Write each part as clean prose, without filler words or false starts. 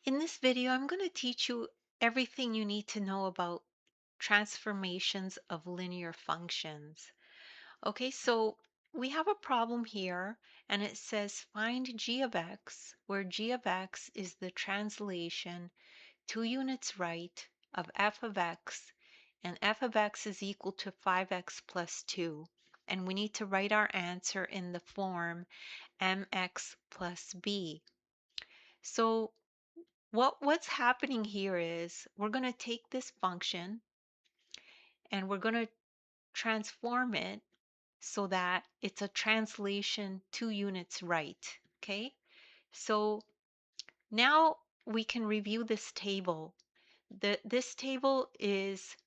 In this video, I'm going to teach you everything you need to know about transformations of linear functions. Okay, so we have a problem here, and it says find g of x, where g of x is the translation 2 units right of f of x, and f of x is equal to 5x plus 2. And we need to write our answer in the form mx plus b. So what's happening here is we're going to take this function and we're going to transform it so that it's a translation 2 units right. Okay, so now we can review this table. This table is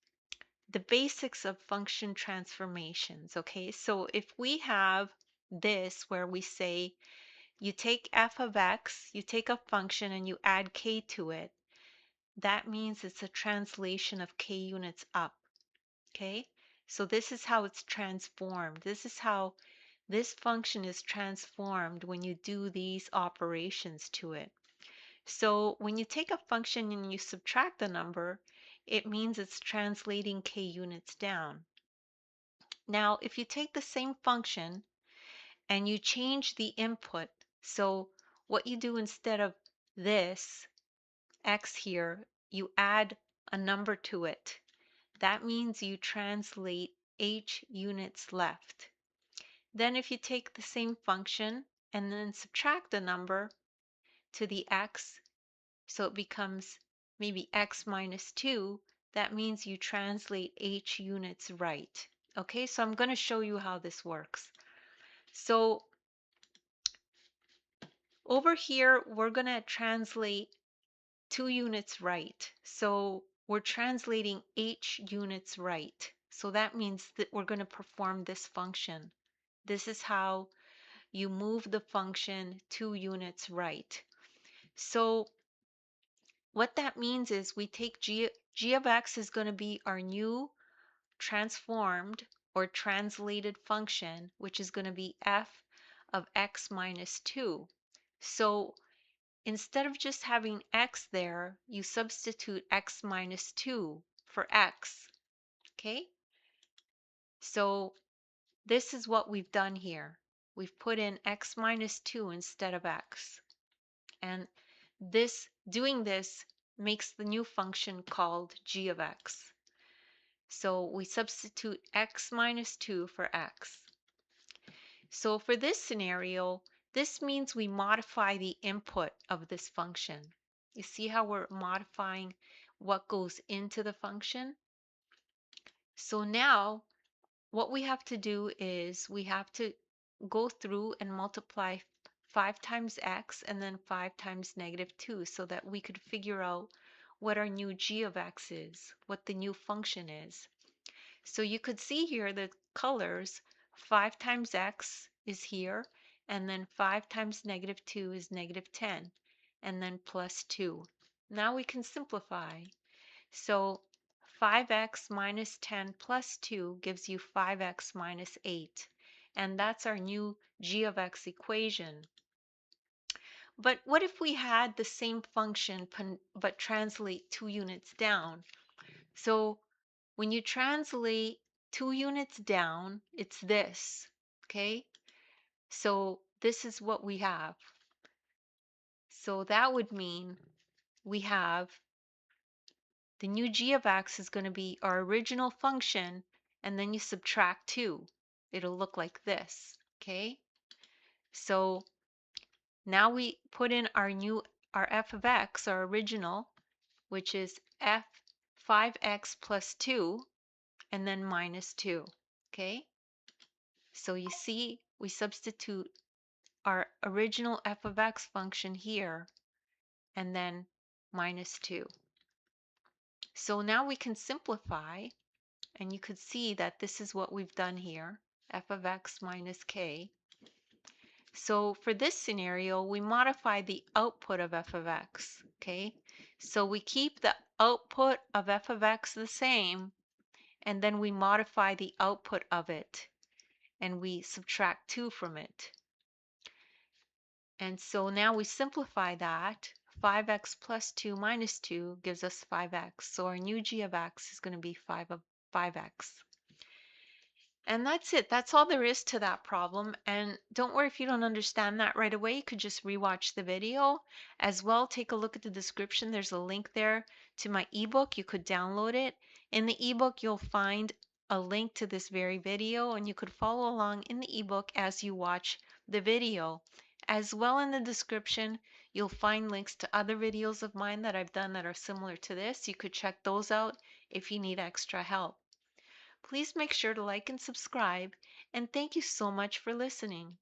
the basics of function transformations. Okay, so if we have this where we say you take f of x, you take a function and you add k to it, that means it's a translation of k units up. Okay, so this is how it's transformed. This is how this function is transformed when you do these operations to it. So when you take a function and you subtract the number, it means it's translating k units down. Now, if you take the same function and you change the input, so what you do instead of this x here, you add a number to it. That means you translate h units left. Then if you take the same function and then subtract the number to the x, so it becomes maybe x minus 2, that means you translate h units right. Okay, so I'm going to show you how this works. So over here, we're going to translate 2 units right. So we're translating h units right. So that means that we're going to perform this function. This is how you move the function 2 units right. So what that means is we take g of x is going to be our new transformed or translated function, which is going to be f of x minus 2. So instead of just having x there, you substitute x minus 2 for x. Okay? So this is what we've done here. We've put in x minus 2 instead of x. And doing this makes the new function called g of x. So we substitute x minus 2 for x. So for this scenario, this means we modify the input of this function. You see how we're modifying what goes into the function? So now what we have to do is we have to go through and multiply 5 times x and then 5 times negative 2 so that we could figure out what our new g of x is, what the new function is. So you could see here the colors, 5 times x is here, and then 5 times negative 2 is negative 10, and then plus 2. Now we can simplify. So 5x minus 10 plus 2 gives you 5x minus 8. And that's our new g of x equation. But what if we had the same function but translate 2 units down? So when you translate 2 units down, it's this, okay? So this is what we have. So that would mean we have the new g of x is going to be our original function, and then you subtract 2. It'll look like this, okay? So now we put in our f of x, our original, which is f 5x plus 2, and then minus 2, okay? So you see, we substitute our original f of x function here, and then minus 2. So now we can simplify, and you could see that this is what we've done here, f of x minus k. So for this scenario, we modify the output of f of x, okay? So we keep the output of f of x the same, and then we modify the output of it, and we subtract 2 from it. And so now we simplify that. 5x plus 2 minus 2 gives us 5x. So our new g of x is going to be 5x. And that's it. That's all there is to that problem. And don't worry if you don't understand that right away. You could just rewatch the video. As well, take a look at the description. There's a link there to my ebook. You could download it. In the ebook, you'll find a link to this very video, and you could follow along in the ebook as you watch the video. As well, in the description, you'll find links to other videos of mine that I've done that are similar to this. You could check those out if you need extra help. Please make sure to like and subscribe, and thank you so much for listening.